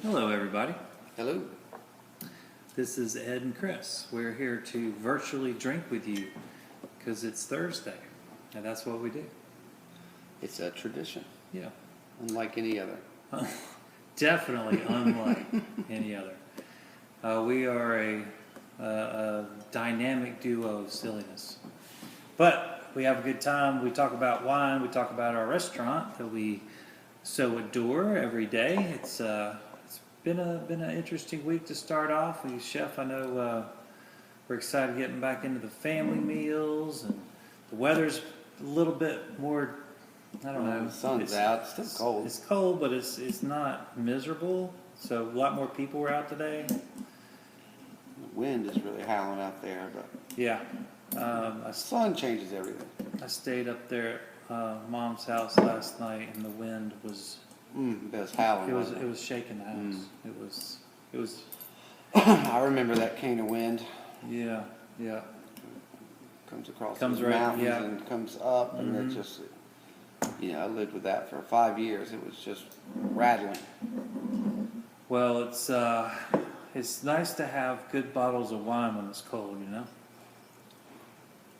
Hello, everybody. Hello. This is Ed and Chris. We're here to virtually drink with you because it's Thursday, and that's what we do. It's a tradition, Yeah. unlike any other. Definitely unlike any other. We are a dynamic duo of silliness. But we have a good time. We talk about wine. We talk about our restaurant that we so adore every day. It's been an interesting week to start off. Chef, I know we're excited getting back into the family meals, and the weather's a little bit more. I don't know. The sun's out. It's still cold. It's cold, but it's not miserable. So a lot more people were out today. The wind is really howling out there, but Yeah. the sun changes everything. I stayed up there at Mom's house last night, and the wind was. It was howling. It wasn't was shaking the house. It was. I remember that cane of wind. Yeah. Comes across Comes the right- mountains yeah. and comes up, and it just, I lived with that for 5 years. It was just rattling. Well, it's nice to have good bottles of wine when it's cold, you know.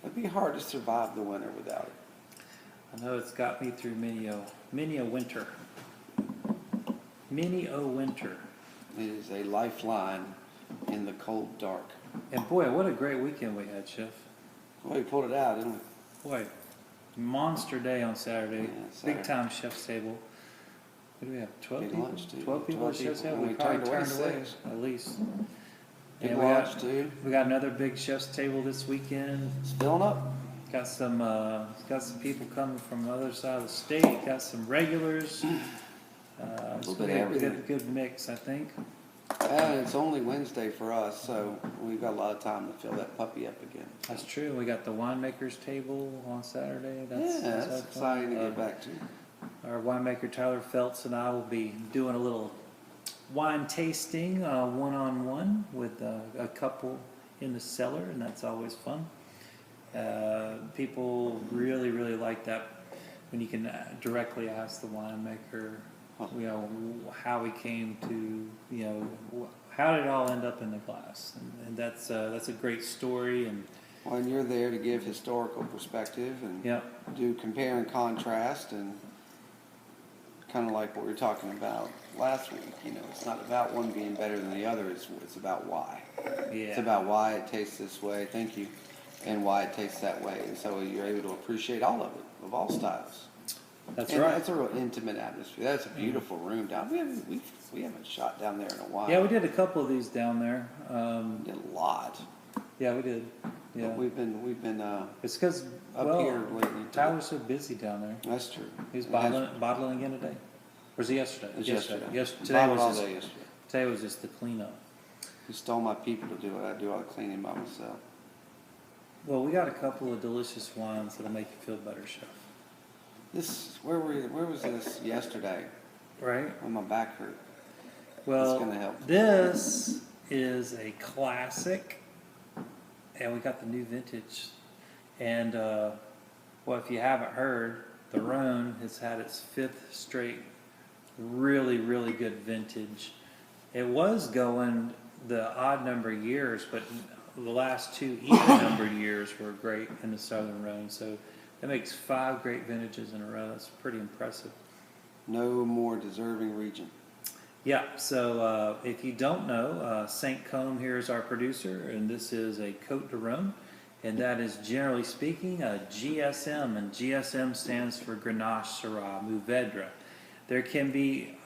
It'd be hard to survive the winter without it. I know it's got me through many a winter. Many a winter. It is a lifeline in the cold dark. And boy, what a great weekend we had, Chef. Well, we pulled it out, didn't we? Boy, monster day on Saturday. Yeah, Saturday. Big time chef's table. What do we have? 12 Big people? lunch, too. 12 people 12 at chef's people. table. We We probably turned away turned away 6. at least. Big And lunch, too. we got another big chef's table this weekend. It's filling up. Got some people coming from the other side of the state. Got some regulars. little So bit we of got everything. a good mix, I think. It's only Wednesday for us, so we've got a lot of time to fill that puppy up again. That's true. We got the winemaker's table on Saturday. That's That's exciting to get back to. Our winemaker Tyler Feltz and I will be doing a little wine tasting one-on-one with a couple in the cellar, and that's always fun. People really like that when you can directly ask the winemaker, how he came to, how did it all end up in the glass, and that's a great story. And When you're there to give historical perspective and do compare and contrast, and kind of like what we were talking about last week, it's not about one being better than the other, it's about why. It's about why it tastes this way, thank you, and why it tastes that way, and so you're able to appreciate all of it, of all styles. That's and right. That's a real intimate atmosphere. That's a beautiful room down. We haven't shot down there in a while. Yeah, we did a couple of these down there. We did a lot. Yeah, we did. Yeah, But we've been it's because up here lately. Tyler's so busy down there. That's true. He was It has- bottling again today. Or was it yesterday? It was yesterday. Today Bottled was all just day yesterday. today was just the cleanup. He stole my people to do it. I do all the cleaning by myself. Well, we got a couple of delicious wines that'll make you feel better, Chef. Where was this yesterday Right? when my back hurt? Well, It's gonna help. this is a classic, and we got the new vintage. And well, if you haven't heard, the Rhone has had its 5th straight really good vintage. It was going the odd number of years, but the last 2 even number years were great in the Southern Rhone. So that makes 5 great vintages in a row. That's pretty impressive. No more deserving region. Yeah, so if you don't know, Saint Cosme here is our producer, and this is a Côte de Rhone, and that is, generally speaking, a GSM, and GSM stands for Grenache, Syrah, Mourvèdre. There can be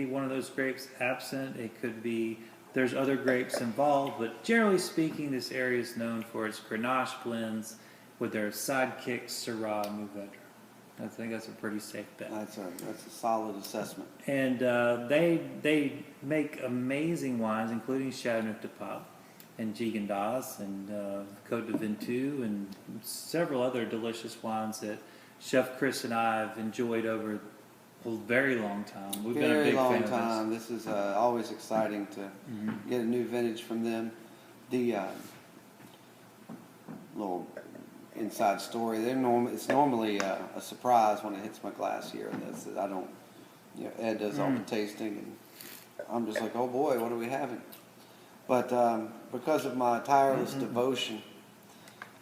one of those grapes absent. It could be, there's other grapes involved, but generally speaking, this area is known for its Grenache blends with their sidekicks, Syrah and Mourvèdre. I think that's a pretty safe bet. That's a solid assessment. And they make amazing wines, including Chateauneuf de Pape and Gigondas and Côte de Ventoux and several other delicious wines that Chef Chris and I have enjoyed over a very long time. We've been a big fan of time. This is always exciting to get a new vintage from them. The little inside story. It's normally a surprise when it hits my glass here. And I don't Ed does all the tasting, and I'm just like, oh boy, what are we having? But because of my tireless devotion,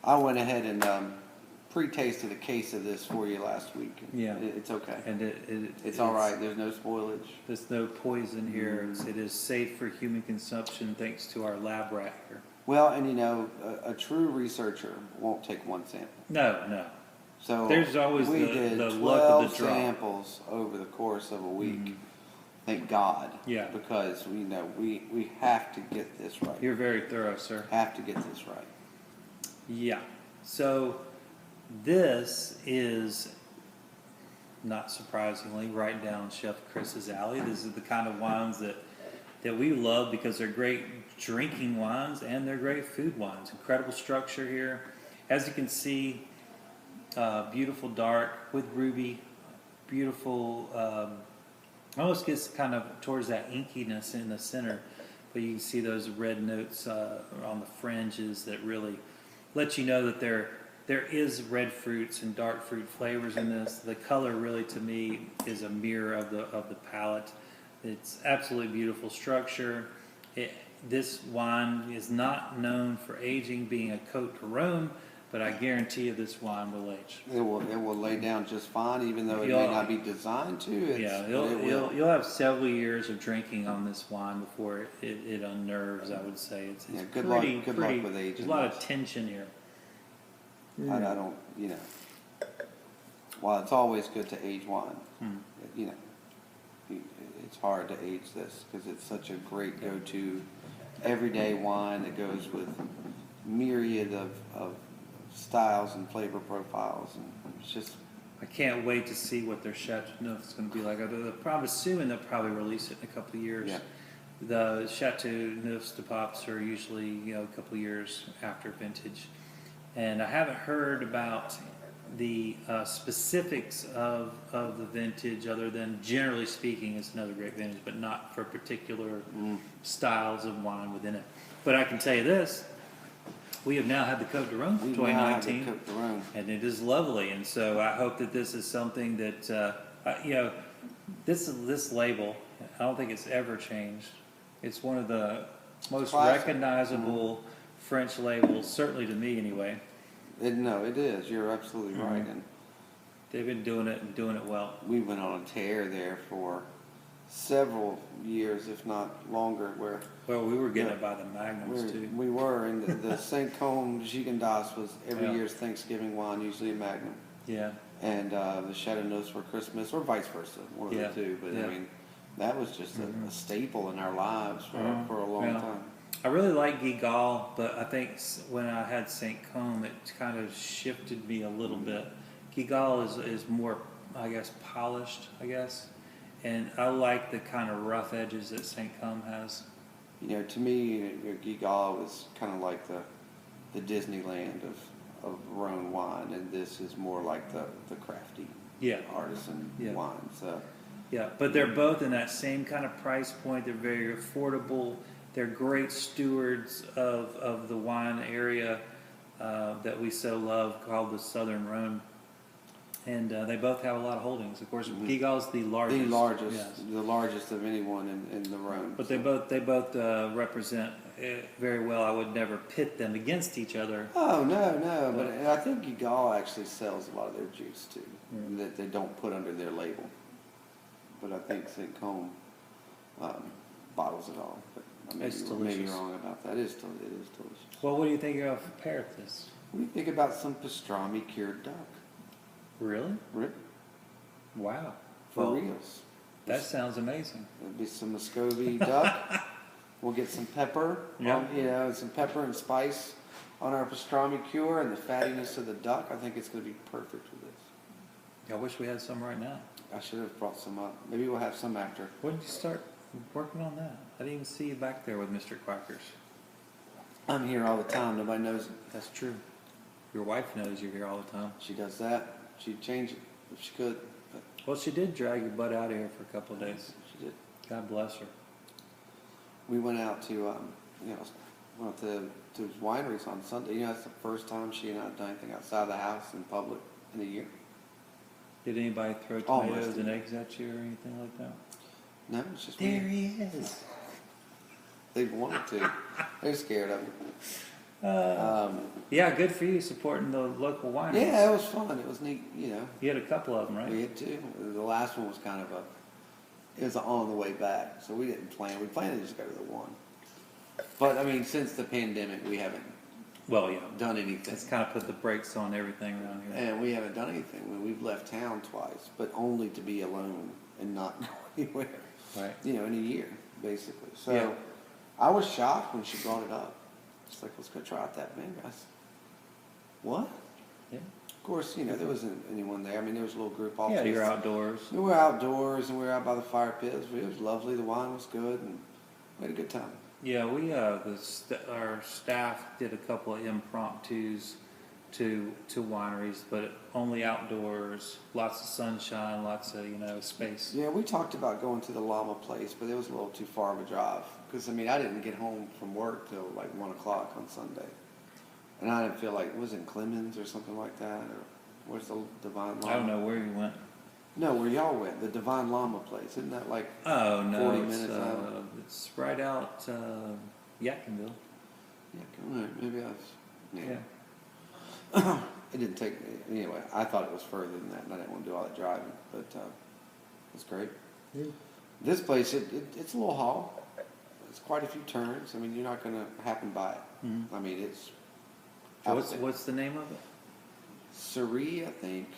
I went ahead and pre-tasted a case of this for you last week. Yeah. It's okay. And it's all right. There's no spoilage. There's no poison here. It is safe for human consumption thanks to our lab rat here. Well, and a true researcher won't take one sample. No. So there's always we did the 12 luck of the draw. samples over the course of a week. Thank God. Yeah. Because we have to get this right. You're very thorough, sir. Have to get this right. Yeah. So this is, not surprisingly, right down Chef Chris's alley. This is the kind of wines that we love because they're great drinking wines and they're great food wines. Incredible structure here. As you can see, beautiful dark with ruby, beautiful, almost gets kind of towards that inkiness in the center, but you can see those red notes on the fringes that really let you know that there is red fruits and dark fruit flavors in this. The color really, to me, is a mirror of the palate. It's absolutely beautiful structure. This wine is not known for aging, being a Côte de Rhone, but I guarantee you this wine will age. It will lay down just fine, even though it may not be designed to. You'll have several years of drinking on this wine before it unnerves. I would say it's good luck with aging. There's a lot of tension here. I don't, while it's always good to age wine, it's hard to age this because it's such a great go-to everyday wine that goes with myriad of styles and flavor profiles, and it's just. I can't wait to see what their Chateau Neuf is going to be like. I'm assuming they'll probably release it in a couple of years. Yeah. The Chateau Neufs de Pops are usually a couple of years after vintage, and I haven't heard about the specifics of the vintage, other than generally speaking, it's another great vintage, but not for particular styles of wine within it. But I can tell you this. We have now had the Côte de Rhone for 2019, and it is lovely. And so I hope that this is something that, this label, I don't think it's ever changed. It's one of the most recognizable French labels, certainly to me anyway. It is. You're absolutely right. And they've been doing it and doing it well. We went on a tear there for several years, if not longer, where. Well, we were getting it by the magnums too. We were, and the Saint Cosme Gigondas was every year's Thanksgiving wine, usually a magnum. Yeah. And the Chateau Neufs for Christmas, or vice versa, one of the two. But I mean, that was just a staple in our lives for a long time. I really like Gigal, but I think when I had Saint Cosme, it kind of shifted me a little bit. Gigal is more, I guess, polished, and I like the kind of rough edges that Saint Cosme has. To me, Gigal was kind of like the Disneyland of Rhone wine, and this is more like the crafty artisan wine. So. Yeah, but they're both in that same kind of price point. They're very affordable. They're great stewards of the wine area that we so love, called the Southern Rhone. And they both have a lot of holdings. Of course, Gigal's the largest. The largest of anyone in the Rhone. But they both represent very well. I would never pit them against each other. Oh, no. But I think Gigal actually sells a lot of their juice, too, that they don't put under their label. But I think Saint Cosme bottles it all. But I may be wrong about that. It is delicious. Well, what do you think of pair with this? What do you think about some pastrami cured duck? Really? Wow. For reals. That sounds amazing. There'll be some Muscovy duck. We'll get some pepper. Some pepper and spice on our pastrami cure, and the fattiness of the duck. I think it's going to be perfect for this. I wish we had some right now. I should have brought some up. Maybe we'll have some after. When did you start working on that? I didn't even see you back there with Mr. Quackers. I'm here all the time. Nobody knows it. That's true. Your wife knows you're here all the time. She does that. She'd change it if she could. But well, she did drag your butt out of here for a couple of days. She did. God bless her. We went out to, went to wineries on Sunday. That's the first time she and I have done anything outside the house in public in a year. Did anybody throw Almost tomatoes and did. eggs at you or anything like that? No, it's just There weird. he is. They wanted to. They're scared of him. Yeah, good for you supporting the local wineries. Yeah, it was fun. It was neat, You had a couple of them, right? We had two. The last one was kind of it was on the way back, so we didn't plan. We planned to just go to the one. But, I mean, since the pandemic, we haven't Well, yeah. done anything. It's kind of put the brakes on everything around here. And we haven't done anything. We've left town twice, but only to be alone and not go anywhere. Right. In a year, basically. So Yeah. I was shocked when she brought it up. It's like, let's go try out that vineyard. I said, what? Yeah. Of course, there wasn't anyone there. I mean, there was a little group off. Yeah, you're outdoors. We were outdoors and we were out by the fire pit. It was lovely. The wine was good and we had a good time. Yeah, we our staff did a couple of impromptus to wineries, but only outdoors. Lots of sunshine, lots of space. Yeah, we talked about going to the llama place, but it was a little too far of a drive. Because, I mean, I didn't get home from work till like 1 o'clock on Sunday. And I didn't feel like, was it Clemens or something like that? Or where's the Divine Llama? I don't know where you went. No, where y'all went, the Divine Llama place. Isn't that like Oh no, 40 minutes out? It's right out Yadkinville. Yeah, all right, maybe I was. Yeah. It didn't take, anyway, I thought it was further than that, and I didn't want to do all that driving, but it's great. Yeah. This place, it's a little haul. It's quite a few turns. I mean, you're not going to happen by it. Mm-hmm. I mean, it's So what's the name of it? Sirah, I think.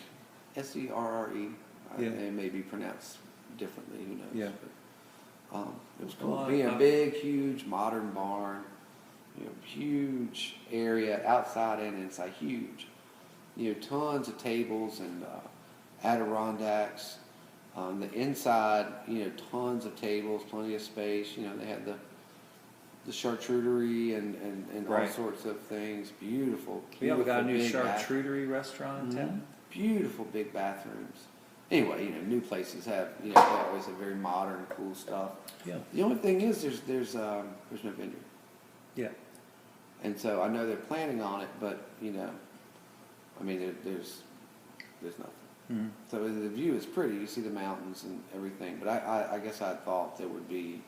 Serre. Yeah. It may be pronounced differently, who knows. Yeah. But, it was cool. Well, Being a big, huge, modern barn, huge area outside and inside, huge. Tons of tables and Adirondacks. The inside, tons of tables, plenty of space. They had the charcuterie and all Right. sorts of things. Beautiful. We have got a new big charcuterie restaurant in town. Beautiful big bathrooms. Anyway, new places have, they always have very modern, cool stuff. Yeah. The only thing is there's no vineyard. Yeah. And so I know they're planning on it, but, I mean, there's nothing. Mm-hmm. So the view is pretty. You see the mountains and everything. But I guess I thought there would be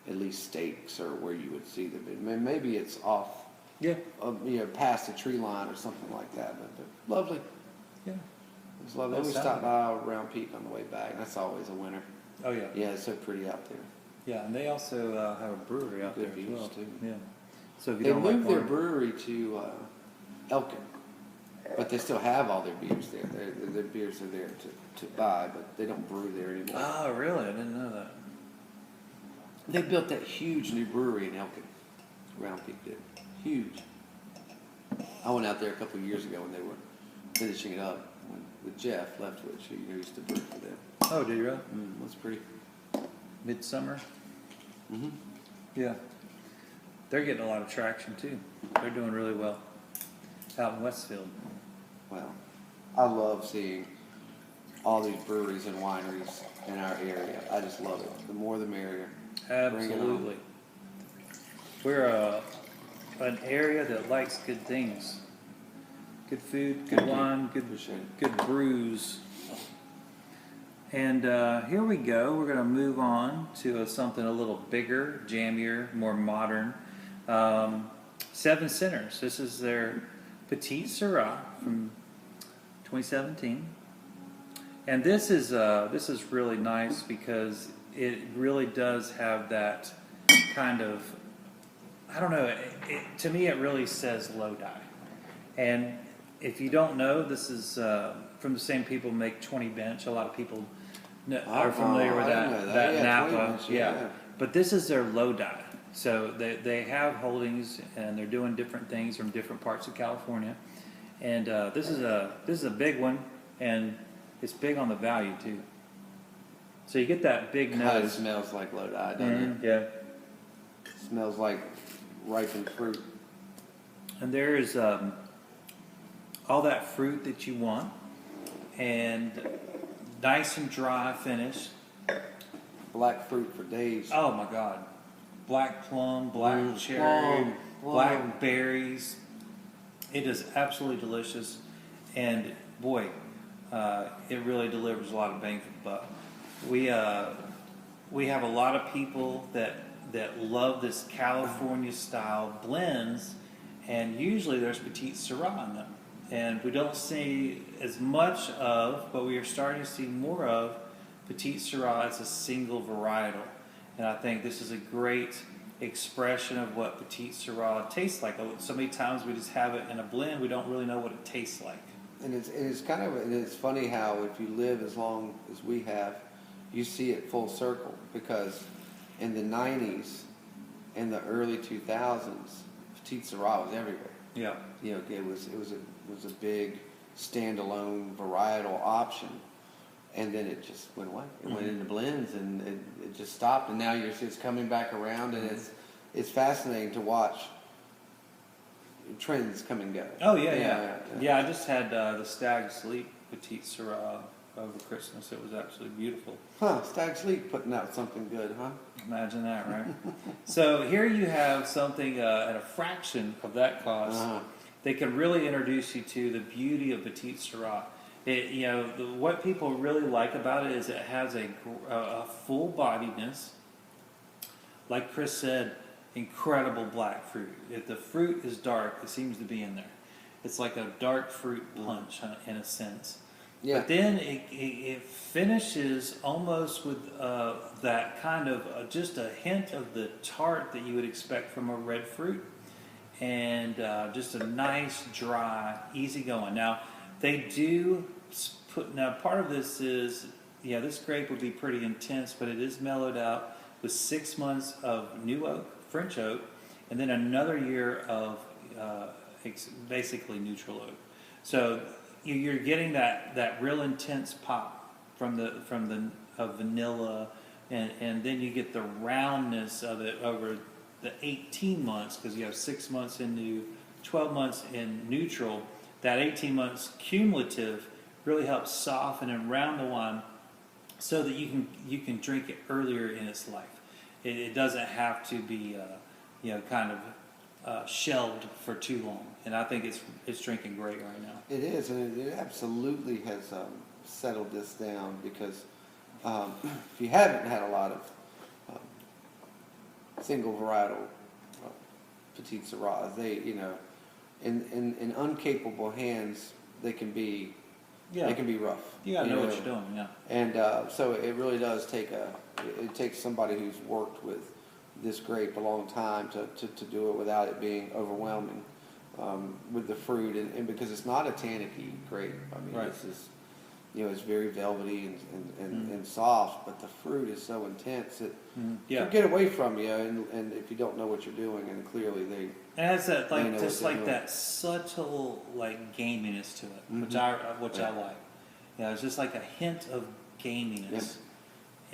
at least stakes or where you would see the vineyard. Maybe it's off, Yeah. past the tree line or something like that. But lovely. Yeah. It was lovely. Well, We sounds stopped by Round Peak on the way back. That's always a winner. Oh yeah. Yeah, it's so pretty out there. Yeah, and they also have a brewery out Good there as views, well. too. Yeah. So if you They don't like moved their wine- brewery to Elkin, but they still have all their beers there. Their beers are there to buy, but they don't brew there anymore. Oh, really? I didn't know that. They built that huge new brewery in Elkin. Round Peak did. Huge. I went out there a couple of years ago when they were finishing it up with Jeff Leftwich, who used to brew for them. Oh, did you really? That's pretty. Midsummer? Mm-hmm. Yeah. They're getting a lot of traction too. They're doing really well out in Westfield. Well, I love seeing all these breweries and wineries in our area. I just love it. The more the merrier. Bring it on. Absolutely. We're an area that likes good things. Good food, good Thank you. wine, Appreciate it. good brews. And here we go. We're going to move on to something a little bigger, jammier, more modern. Seven Sinners. This is their petite sirah from 2017. And this is really nice because it really does have that kind of, I don't know, to me it really says low die. And if you don't know, this is from the same people who make 20 Bench. A lot of people are familiar with I didn't know that Yeah, Napa. 20 Bench, yeah. But this is their low die. So they have holdings and they're doing different things from different parts of California. And this is a big one, and it's big on the value too. So you get that big God, it nose. smells like Lodi, doesn't Yeah. it? Smells like ripened fruit. And there is all that fruit that you want, and nice and dry finish. Black fruit for days. Oh my God. Black plum, black cherry, plum. black berries. It is absolutely delicious. And boy, it really delivers a lot of bang for the buck. We have a lot of people that love this California style blends, and usually there's petite sirah in them. And we don't see as much of, but we are starting to see more of petite sirah as a single varietal. And I think this is a great expression of what petite sirah tastes like. So many times we just have it in a blend, we don't really know what it tastes like. And it's funny how if you live as long as we have, you see it full circle, because in the 90s and the early 2000s, petite sirah was everywhere. Yeah. You know, it was a big standalone varietal option, and then it just went away. It went into blends, and it just stopped. And now it's coming back around, and it's fascinating to watch trends come and go. Oh yeah. I just had the Stag's Leap petite sirah over Christmas. It was absolutely beautiful. Stag's Leap putting out something good, huh? Imagine that, right? So here you have something at a fraction of that cost. They can really introduce you to the beauty of petite sirah. What people really like about it is it has a full bodiedness. Like Chris said, incredible black fruit. If the fruit is dark, it seems to be in there. It's like a dark fruit punch in a sense. Yeah. But then it finishes almost with that kind of just a hint of the tart that you would expect from a red fruit. And just a nice, dry, easy going. Now, they do part of this is, this grape would be pretty intense, but it is mellowed out with 6 months of new oak, French oak, and then another year of basically neutral oak. So you're getting that real intense pop from the vanilla, and then you get the roundness of it over the 18 months, because you have 6 months in new, 12 months in neutral. That 18 months cumulative really helps soften and round the wine so that you can drink it earlier in its life. It doesn't have to be shelved for too long. And I think it's drinking great right now. It is, and it absolutely has settled this down, because if you haven't had a lot of single varietal petite sirahs, they, in uncapable hands, they can be rough. You gotta know what you're doing, yeah. And so it really does take somebody who's worked with this grape a long time to do it without it being overwhelming with the fruit, and because it's not a tannicky grape. I mean, right. This is, it's very velvety and soft, but the fruit is so intense that it'll get away from you, and if you don't know what you're doing, and clearly it has that that subtle gaminess to it, which I like. It's just like a hint of gaminess,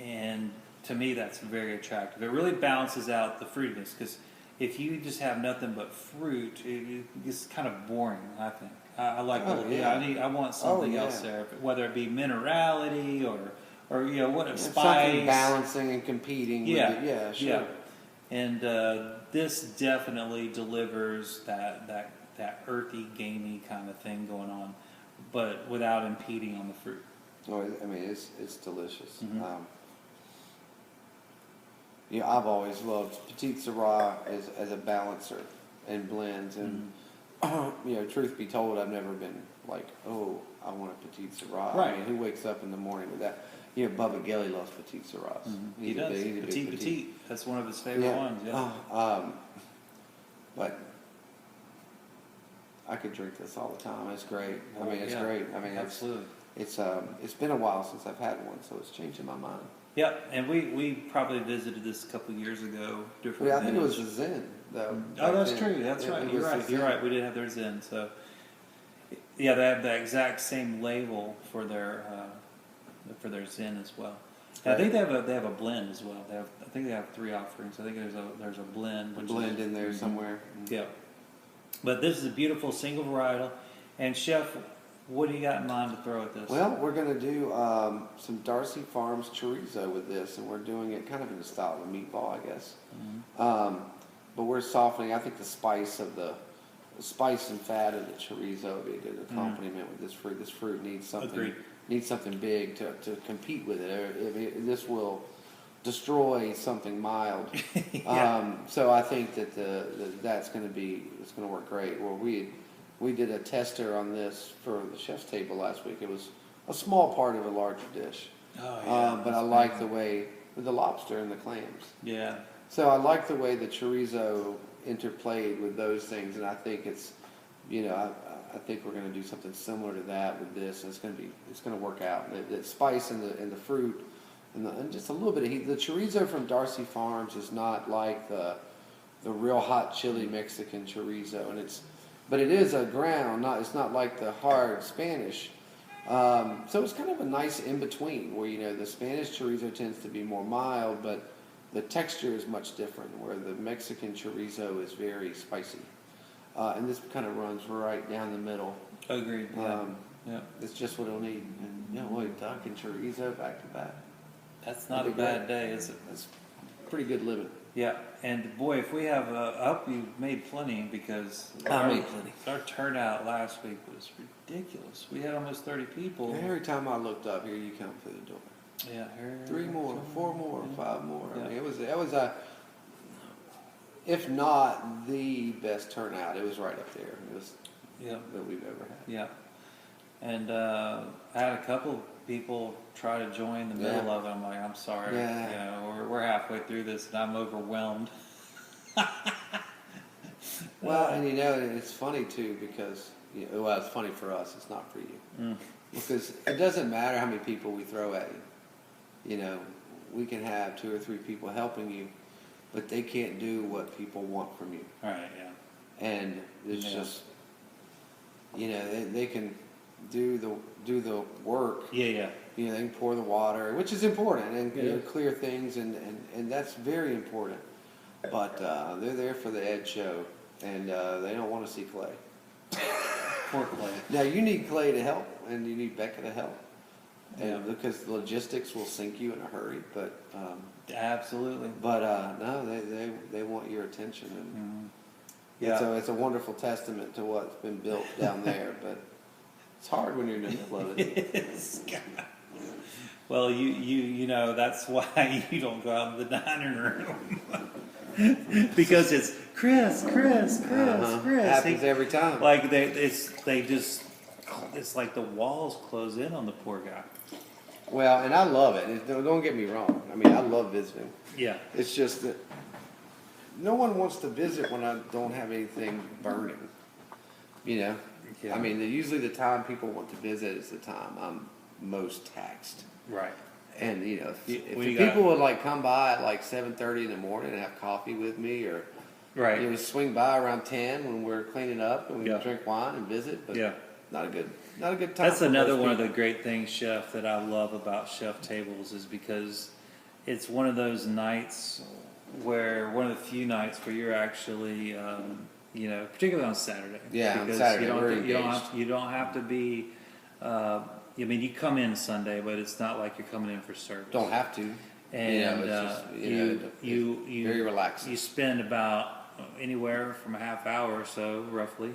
and to me that's very attractive. It really balances out the fruitiness, because if you just have nothing but fruit, it's kind of boring, I think. I like I want something else there, whether it be minerality or what spice, something balancing and competing with it. Yeah, sure. Yeah. And this definitely delivers that earthy, gamey kind of thing going on, but without impeding on the fruit. Oh, I mean, it's delicious. I've always loved petite sirah as a balancer and blends, and truth be told, I've never been like, oh, I want a petite sirah. Right. I mean, who wakes up in the morning with that? Bubba Gelly loves petite sirahs. He does. Petite. That's one of his favorite ones. Yeah. But I could drink this all the time. It's great. I mean, it's great. I mean, absolutely. It's been a while since I've had one, so it's changing my mind. Yep, and we probably visited this a couple of years ago. I think it was the Zen, though. Oh, that's true. That's right. You're right. You're right. We did have their Zen. So, they have the exact same label for their Zen as well. I think they have a blend as well. I think they have 3 offerings. I think there's a blend. A blend in there somewhere. Yeah. But this is a beautiful single varietal. And Chef, what do you got in mind to throw at this? Well, we're going to do some Darcy Farms chorizo with this, and we're doing it kind of in the style of a meatball, I guess. But we're softening. I think the spice of the spice and fat of the chorizo would be a good accompaniment with this fruit. This fruit needs something. Agreed. Needs something big to compete with it. This will destroy something mild. Yeah. So I think that that's going to work great. Well, we did a tester on this for the chef's table last week. It was a small part of a larger dish. Oh, yeah. But I like the way with the lobster and the clams. Yeah. So I like the way the chorizo interplayed with those things, and I think it's, I think we're going to do something similar to that with this, and it's going to work out. The spice and the fruit, and just a little bit of heat. The chorizo from Darcy Farms is not like the real hot chili Mexican chorizo, but it is a ground. It's not like the hard Spanish. So it's kind of a nice in between where the Spanish chorizo tends to be more mild, but the texture is much different. Where the Mexican chorizo is very spicy. And this kind of runs right down the middle. Agreed. Yeah. It's just what it'll need. And duck and chorizo back to back. That's not a bad day, is it? That's pretty good living. Yeah, and boy, if we have, I hope you made plenty because made plenty. Our turnout last week was ridiculous. We had almost 30 people. Every time I looked up, here you come through the door. Yeah, 3 more, 4 more, 5 more. Yeah. I mean, it was a, if not the best turnout, it was right up there. It was that we've ever had. Yeah, and I had a couple people try to join the middle of it. I'm like, I'm sorry, we're halfway through this and I'm overwhelmed. Well, and it's funny too because it's funny for us. It's not for you because it doesn't matter how many people we throw at you. We can have 2 or 3 people helping you, but they can't do what people want from you. Right. Yeah. And it's just they can do the work. Yeah. They can pour the water, which is important, and clear things, and that's very important. But they're there for the Ed show, and they don't want to see Clay. Poor Clay. Now you need Clay to help, and you need Becca to help, and because the logistics will sink you in a hurry. But absolutely. But no, they want your attention, and so it's a wonderful testament to what's been built down there. But it's hard when you're in the middle of it. Well, you know that's why you don't go out in the dining room because it's Chris. Happens every time. Like it's like the walls close in on the poor guy. Well, and I love it. Don't get me wrong. I mean, I love visiting. Yeah. It's just that no one wants to visit when I don't have anything burning. Yeah. I mean, usually the time people want to visit is the time I'm most taxed. Right. And if people would come by at 7:30 in the morning and have coffee with me, or swing by around 10 when we're cleaning up and we can drink wine and visit, but not a good time. That's another one of the great things, Chef, that I love about Chef Tables is because it's one of those nights one of the few nights where you're actually particularly on Saturday. Yeah, because on Saturday you don't have to be. I mean, you come in Sunday, but it's not like you're coming in for service. Don't have to. And it's just, very relaxing. You spend about anywhere from a half hour or so, roughly,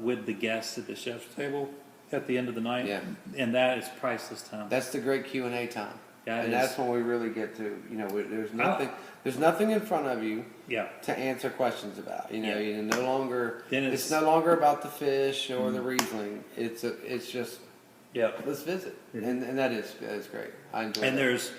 with the guests at the chef's table at the end of the night. Yeah. And that is priceless time. That's the great Q&A time. Yeah, and that's when we really get to, there's nothing in front of you to answer questions about. You no longer, it's no longer about the fish or the Riesling. It's just, let's visit. And that is great. I enjoy and that.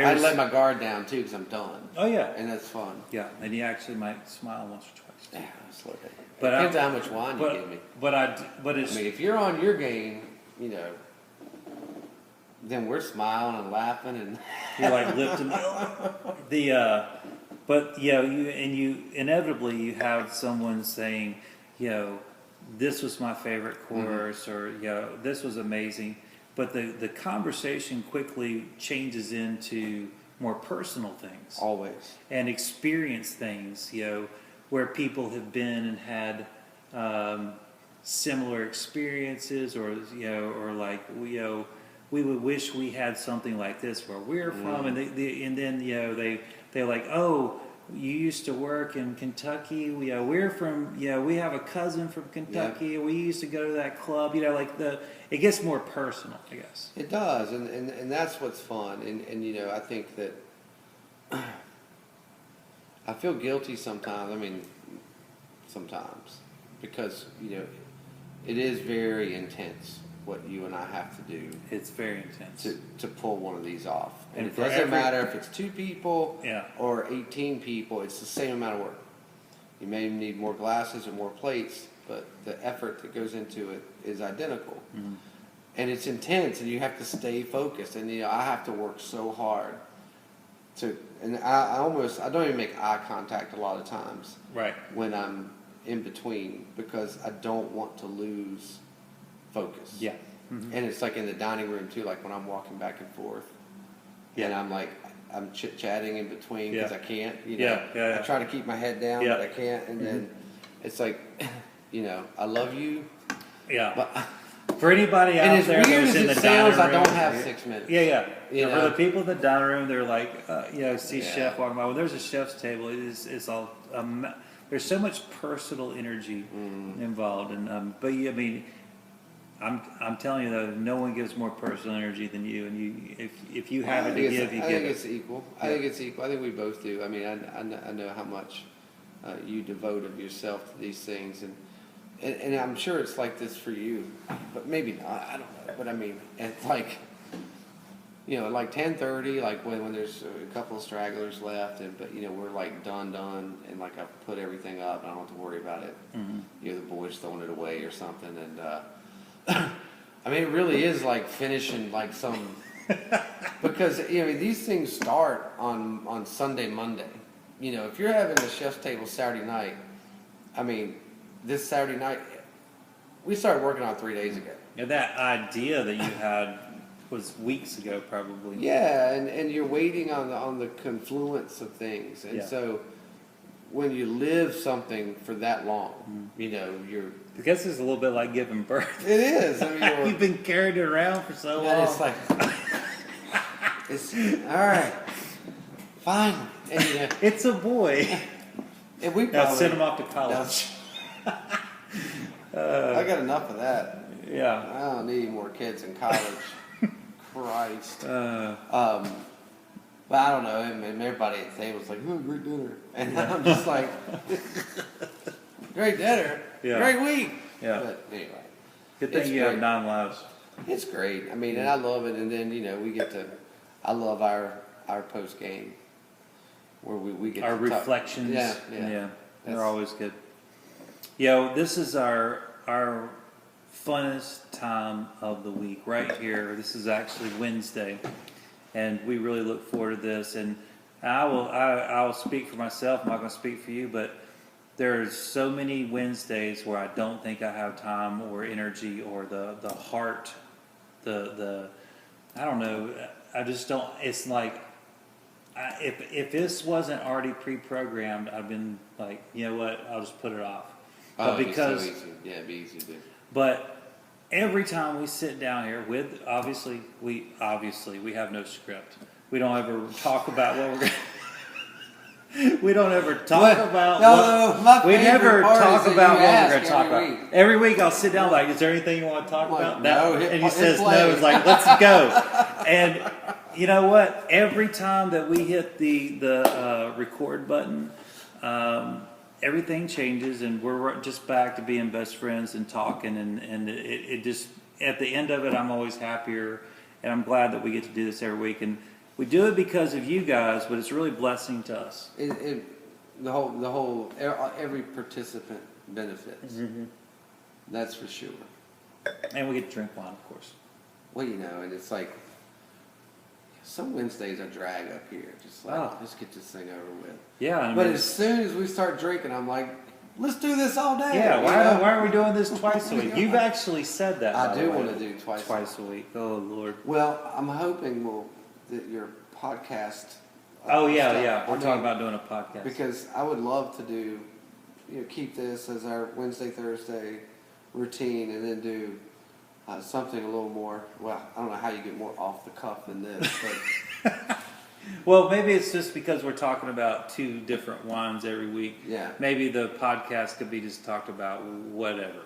I let my guard down too because I'm done. Oh yeah. And that's fun. Yeah. And you actually might smile once or twice. Yeah, absolutely. But depends on how much wine you give me. But it's, if you're on your game, then we're smiling and laughing and you're like lifting but you inevitably you have someone saying, this was my favorite course, or this was amazing, but the conversation quickly changes into more personal things, always, and experience things, where people have been and had similar experiences, or we would wish we had something like this where we're from, and then they're like, oh, you used to work in Kentucky. We have a cousin from Kentucky. We used to go to that club. It gets more personal, I guess. It does, and that's what's fun. And I think that I feel guilty sometimes. I mean, sometimes because it is very intense what you and I have to do. It's very intense to pull one of these off, and it for doesn't matter if it's 2 people or 18 people. It's the same amount of work. You may need more glasses or more plates, but the effort that goes into it is identical. Mm-hmm. And it's intense, and you have to stay focused. And I have to work so hard and I don't even make eye contact a lot of times. Right. When I'm in between, because I don't want to lose focus. Yeah. Mm-hmm. And it's like in the dining room too, like when I'm walking back and forth. Yeah. And I'm chit chatting in between because I can't. I try to keep my head down, but I can't. And then it's like, I love you. Yeah. But for anybody out there that's in the dining room, I don't have 6 minutes. Yeah. For the people in the dining room, they're like, see chef walking by. Well, there's a chef's table. It's all. There's so much personal energy involved, and but I mean, I'm telling you though, no one gives more personal energy than you, and if you have it to give, you give it. I think it's equal. I think it's equal. I think we both do. I mean, I know how much you devote of yourself to these things, and I'm sure it's like this for you, but maybe not. I don't know. But I mean, it's like, like 10:30, like when there's a couple of stragglers left, but we're like done, and like I've put everything up, and I don't have to worry about it. Mm-hmm. The boys throwing it away or something, and I mean, it really is like finishing like some, because these things start on Sunday, Monday. If you're having a chef's table Saturday night, I mean, this Saturday night, we started working on 3 days ago. Yeah, that idea that you had was weeks ago, probably. Yeah, and you're waiting on the confluence of things, and so when you live something for that long, you're. I guess it's a little bit like giving birth. It is. I mean, you've been carrying it around for so long. And it's like, it's all right, fine. And, it's a boy. And we now send him off to college. I got enough of that. Yeah. I don't need any more kids in college. Christ. But I don't know. And everybody at the table's like, "Oh, great dinner," and I'm just like, "Great dinner, great week." Yeah. But anyway, good thing you have 9 lives. It's great. I mean, and I love it. And then we get to. I love our post game, where we get our to reflections. Yeah. They're always good. This is our funnest time of the week right here. This is actually Wednesday, and we really look forward to this. And I will speak for myself. I'm not going to speak for you, but there's so many Wednesdays where I don't think I have time or energy or the heart, the I don't know. I just don't. It's like if this wasn't already pre-programmed, I've been like, you know what? I'll just put it off. But because it'd be so easy. Yeah, it'd be easy to do. But every time we sit down here with obviously we have no script. We don't ever talk about what we're going. We don't ever talk about. We never talk about what we're going to talk about. Every week I'll sit down like, is there anything you want to talk about? No, and he says no. It's like, let's go. And you know what? Every time that we hit the record button, everything changes, and we're just back to being best friends and talking. And it just at the end of it, I'm always happier, and I'm glad that we get to do this every week. And we do it because of you guys, but it's really a blessing to us. Every participant benefits. Mm-hmm. That's for sure. And we get to drink wine, of course. Well, and it's like some Wednesdays I drag up here, just like let's get this thing over with. Yeah, but as soon as we start drinking, I'm like, let's do this all day. Yeah, why are we doing this twice a week? You've actually said that. I do want to do twice a week. Oh Lord. Well, I'm hoping that your podcast. We're talking about doing a podcast because I would love to do, keep this as our Wednesday Thursday routine, and then do something a little more. Well, I don't know how you get more off the cuff than this, but Well, maybe it's just because we're talking about two different wines every week. Yeah. Maybe the podcast could be just talked about whatever.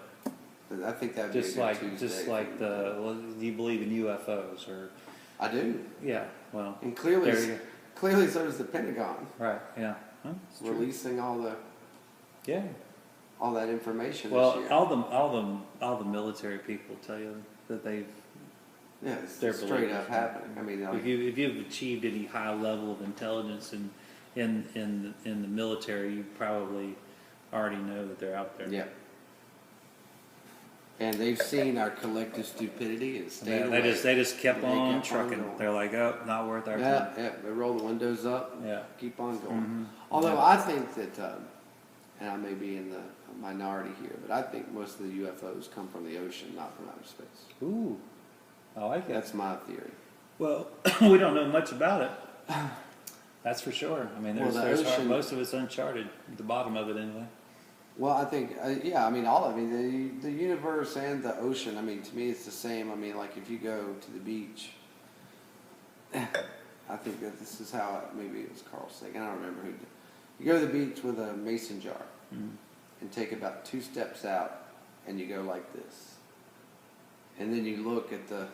I think that'd Just be a like, good Tuesday. just like well, do you believe in UFOs or? I do. Yeah. Well. And There you clearly so does the Pentagon. Right. Yeah. Huh, it's true. Releasing all Yeah. that information Well, this year. all the military people tell you that they've. Yeah, it's They're straight believers. up happening. I mean, like, If you've achieved any high level of intelligence in the military, you probably already know that they're out there. yeah. And they've seen our collective stupidity and stayed Yeah, away. they just kept They on kept trucking. going. They're like, oh, not worth our Yeah, time. yeah. They roll the windows up. Yeah. Keep on going. Mhm. Although I think that, and I may be in the minority here, but I think most of the UFOs come from the ocean, not from outer space. Ooh, I like it. That's my theory. Well, we don't know much about it. That's for sure. I mean, Well, there's the ocean- most of it's uncharted. The bottom of it, anyway. Well, I think, yeah, I mean, all of it, the universe and the ocean, I mean, to me, it's the same. I mean, like, if you go to the beach, I think that this is how, maybe it was Carl Sagan, I don't remember who did. You go to the beach with a mason jar and take about 2 steps out, and you go like this. And then you look at the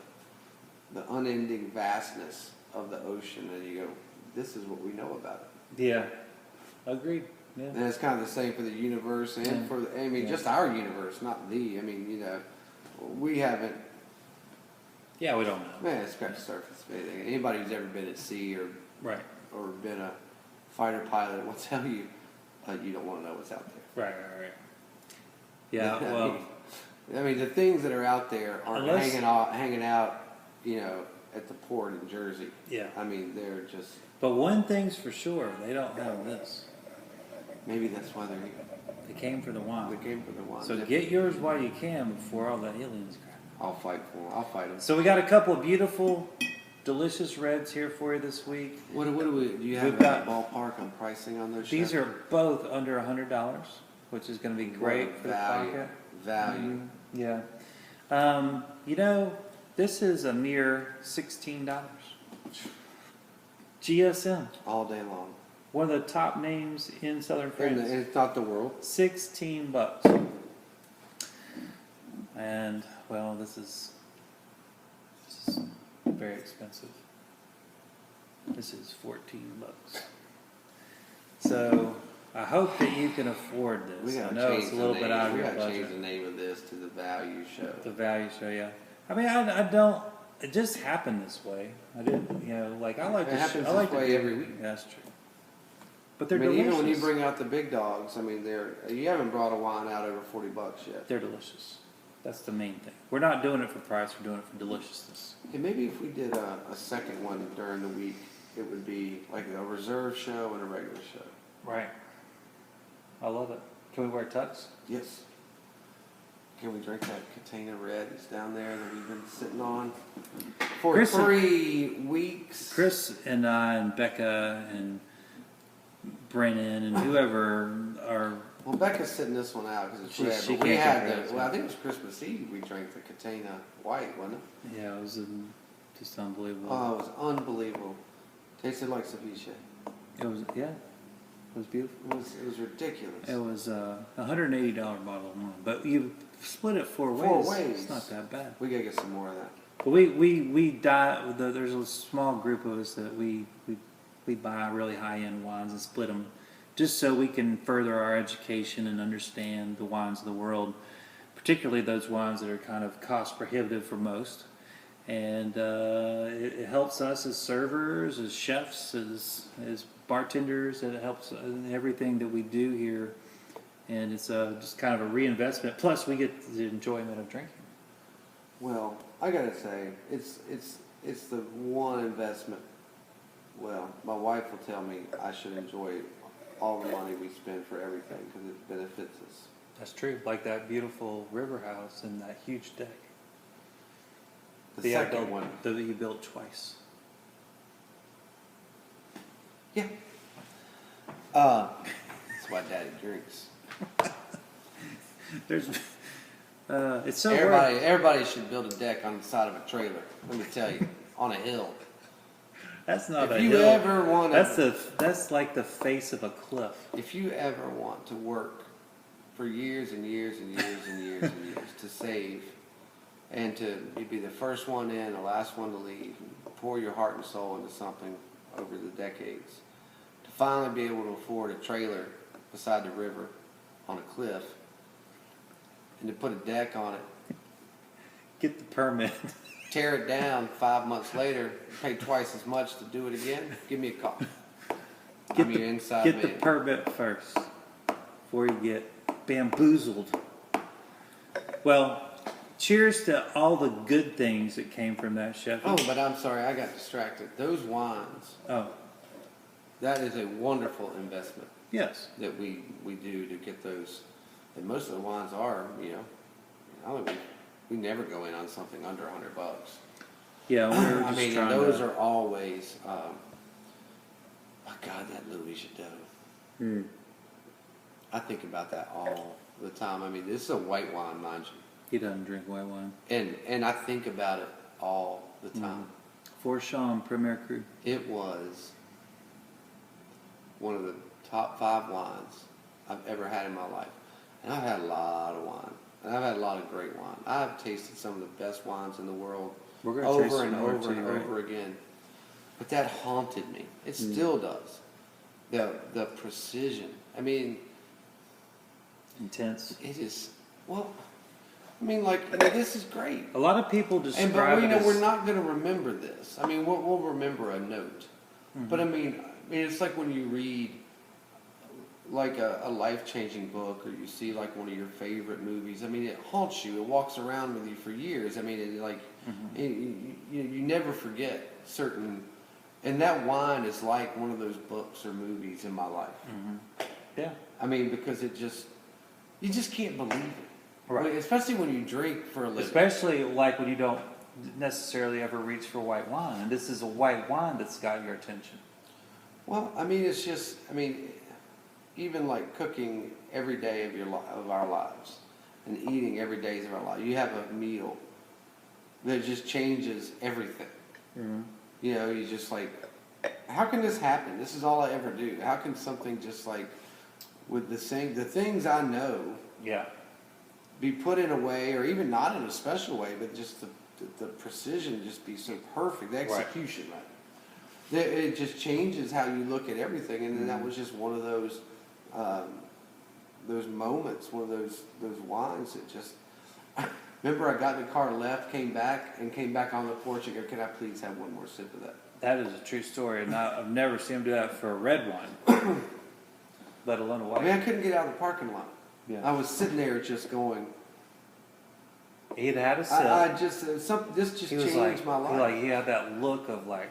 unending vastness of the ocean, and you go, this is what we know about it. Yeah, agreed. Yeah. And it's kind of the same for the universe and Yeah. for, I mean, Yeah. just our universe, not I mean, you know, we haven't, Yeah, we don't know. man, scratched the surface of anything. Anybody who's ever been at sea or Right. been a fighter pilot will tell you, you don't want to know what's out there. Right. Yeah, well, I mean, the things that are out there aren't Unless- hanging out, you know, at the port in Jersey. yeah. I mean, they're just, But one thing's for sure, they don't have this. maybe that's why they're here. They came for the They wine. came for the one. So get yours while you can before all the aliens crap. I'll fight for them. I'll fight them. So we got a couple of beautiful, delicious reds here for you this week. What do you have We've a got- ballpark on pricing on those? These chefs? are both under $100, which is going to be great for the pocket. Value. Yeah. You know, this is a mere $16. GSM, All day long. one of the top names in Southern And France. it's not the world. $16. And well, this is very expensive. This is $14. So I hope that you can afford We this. I gotta know change it's a the little name. bit out of We your gotta change budget. the name of this to the value show. The value show, yeah. I mean, I don't. It just happened this way. I didn't, like I like It to. happens I like this to way do- every week. That's true. But I they're mean, delicious. even when you bring out the big dogs, I mean, you haven't brought a wine out over $40 yet. They're delicious. That's the main thing. We're not doing it for price. We're doing it for deliciousness. And maybe if we did a second one during the week, it would be like a reserve show and a regular show. Right. I love it. Can we wear tux? Yes. Can we drink that Catena Red that's down there that we've been sitting on for Chris- 3 weeks? Chris and I and Becca and Brennan and whoever are. Well, Becca's sitting this one out because it's She- red. she But we can't had drink red, the, so- well, I think it was Christmas Eve we drank the Catena White, wasn't it? Yeah, it was just unbelievable. Oh, it was unbelievable. Tasted like ceviche. It was It was beautiful. It was ridiculous. It was a $180 bottle of wine, but you split it four Four ways. ways. It's not that bad. We gotta get some more of that. But we die. There's a small group of us that we buy really high end wines and split them, just so we can further our education and understand the wines of the world, particularly those wines that are kind of cost prohibitive for most. And it helps us as servers, as chefs, as bartenders. It helps in everything that we do here, and it's just kind of a reinvestment. Plus, we get the enjoyment of drinking. Well, I gotta say, it's the one investment. Well, my wife will tell me I should enjoy all the money we spend for everything because it benefits us. That's true. Like that beautiful river house and that huge deck. The that I second built- one, that you built twice. yeah. That's why Daddy drinks. There's, it's so worth. Everybody should build a deck on the side of a trailer. Let me tell you, on a hill. That's not a If you hill. ever want That's like the face of a cliff. if you ever want to work for years and years and years and years and years to save and to be the first one in, the last one to leave, and pour your heart and soul into something over the decades, to finally be able to afford a trailer beside the river on a cliff and to put a deck on it, Get the permit. tear it down 5 months later, pay twice as much to do it again, give me a call. I'm your inside Get man. the permit first before you get bamboozled. Well, cheers to all the good things that came from that, chef. Oh, but I'm sorry, I got distracted. Those wines, Oh, that is a wonderful investment yes. that we do to get those. And most of the wines are, I don't think we never go in on something under $100. Yeah, we were I just mean, trying and those to, are always, my God, that Louis Jadot. Hmm. I think about that all the time. I mean, this is a white wine, mind you. He doesn't drink white wine. And I think about it all the time. Forchon Premier Cru. It was one of the top 5 wines I've ever had in my life. And I've had a lot of wine. And I've had a lot of great wine. I've tasted some of the best wines in the world We're gonna taste over and some more over too, and right? over again. But that haunted me. It still does. The precision. I mean, Intense. it is, well, I mean, this is great. A lot of people But describe it as... we're not going to remember this. I mean, we'll remember a note. But I mean, it's like when you read like a life-changing book, or you see like one of your favorite movies. I mean, it haunts you. It walks around with you for years. I mean, you never forget certain. And that wine is like one of those books or movies in my life. Yeah. I mean, because you just can't believe it. Right. I mean, especially when you drink for a living. Especially like when you don't necessarily ever reach for white wine. And this is a white wine that's got your attention. Well, I mean, it's just, even like cooking every day of our lives and eating every day of our lives. You have a meal that just changes everything. You just like, how can this happen? This is all I ever do. How can something just like with the things I know Yeah. be put in a way, or even not in a special way, but just the precision just be so perfect, the execution, right? It just changes how you look at everything, and then that was just one of those moments, one of those wines that just. Remember, I got in the car, left, came back on the porch and go, "Can I please have one more sip of that?" That is a true story. And I've never seen him do that for a red wine, let alone a white. I couldn't get out of the parking lot. Yeah. I was sitting there just going. He'd had a sip. This just changed my life. He had that look of like,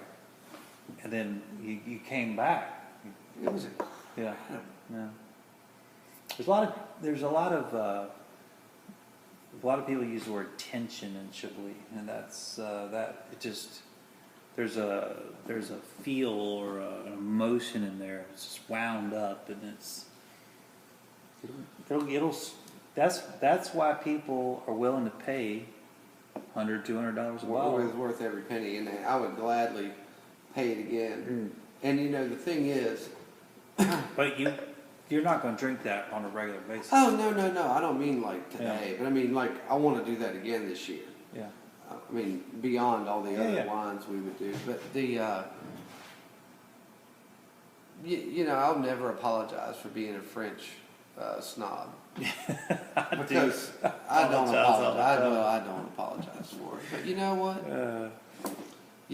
and then you came back. It was Yeah. Yeah. There's a lot of people use the word tension in Chablis, and that's that it just there's a feel or an emotion in there. It's just wound up, and that's why people are willing to pay $100-$200 a bottle. It was worth every penny, and I would gladly pay it again. And the thing is, But you're not going to drink that on a regular basis. oh no, I don't mean like today, but I mean like I want to do that again this year. Yeah. I mean beyond all the other Yeah. wines we would do, but I'll never apologize for being a French snob. Because I don't apologize. I don't apologize for it. But you know what?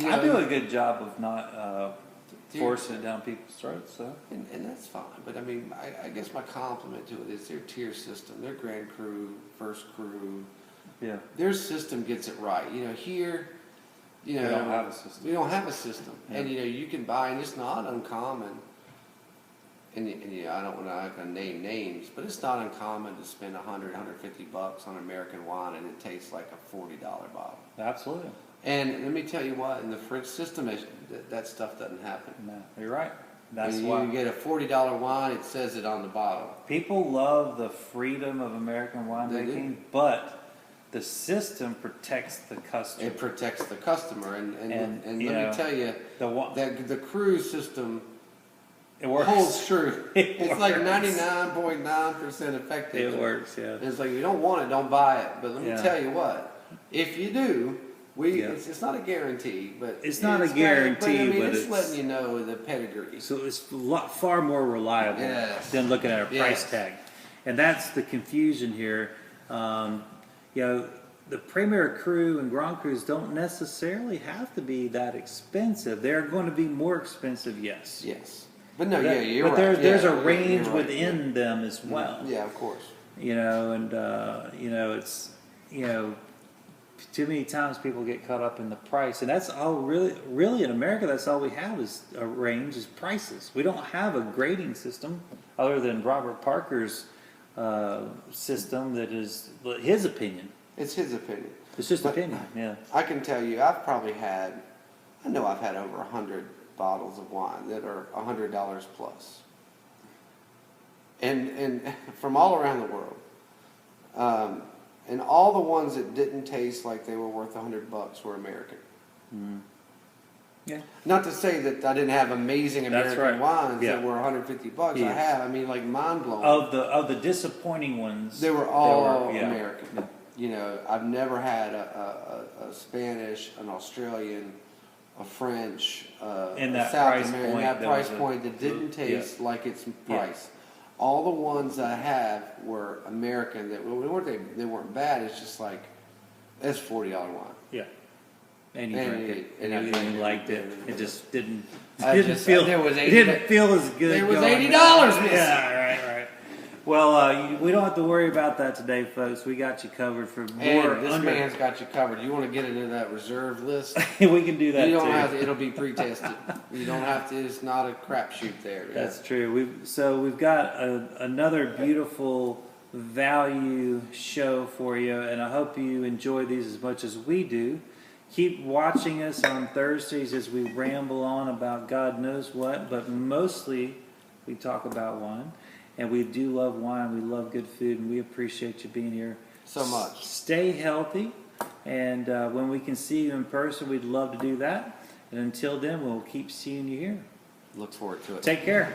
I do a good job of not forcing it down people's throats, so. And that's fine. But I mean, I guess my compliment to it is their tier system, their Grand Cru, First Cru. Yeah. Their system gets it right. Here, We don't have a system. We don't have a system, Yeah. and you can buy, and it's not uncommon. And I don't want to name names, but it's not uncommon to spend $100-$150 on American wine, and it tastes like a $40 bottle. Absolutely. And let me tell you what, in the French system, that stuff doesn't happen. No, you're right. That's When why you get a $40 wine, it says it on the bottle. people love the freedom of American They do. winemaking, but the system protects the customer. It protects the customer, and let you know, me tell you that the cruise system it works. holds true. It's works. like 99.9% effective. It works, yeah. And it's like, you don't want it, don't buy it. But let me Yeah. tell you what, if you do, Yeah. it's not a guarantee, but It's not a guarantee, but but it's letting you know the pedigree. So it's far more reliable Yes. than looking at a price Yes. tag. And that's the confusion here. You know, the Premier Cru and Grand Crus don't necessarily have to be that expensive. They're going to be more expensive, yes. Yes. But no, yeah, you're but right. there's Yeah, a range you're right. within them as well. Yeah, of course. You know, and you know, it's, you know, too many times people get caught up in the price, and that's all really in America. That's all we have is a range, is prices. We don't have a grading system other than Robert Parker's system. That is his opinion. It's his opinion. It's just opinion. Yeah. I can tell you, I've had over 100 bottles of wine that are $100 plus, and from all around the world. And all the ones that didn't taste like they were worth $100 were American. Mm. Yeah. Not to say that I didn't have amazing American right. wines Yeah. that were $150. Yes. I have. I mean, like mind blowing. Of the disappointing ones, They were all yeah. American. Yeah. You know, I've never had a Spanish, an Australian, a French, In a that South price American, point, that there price was a- point that didn't taste like its Yeah. price. All the ones I have were American. That they weren't bad. It's just like it's $40 wine. Yeah. And you And drank you- it, and and I you drank it. liked it. It just didn't. I Didn't just- feel. there was It 80 didn't feel as good. There was going. $80 missing. Yeah, right. Well, we don't have to worry about that today, folks. We got you covered for more. And this man's got you covered. You want to get into that reserve list? We can do that You don't too. have to. It'll be pre-tested. You don't have to. It's not a crapshoot there. Yeah. That's true. We've got another beautiful value show for you, and I hope you enjoy these as much as we do. Keep watching us on Thursdays as we ramble on about God knows what, but mostly we talk about wine. And we do love wine. We love good food, and we appreciate you being here So much. Stay healthy, and when we can see you in person, we'd love to do that. And until then, we'll keep seeing you here. Look forward to it. Take care.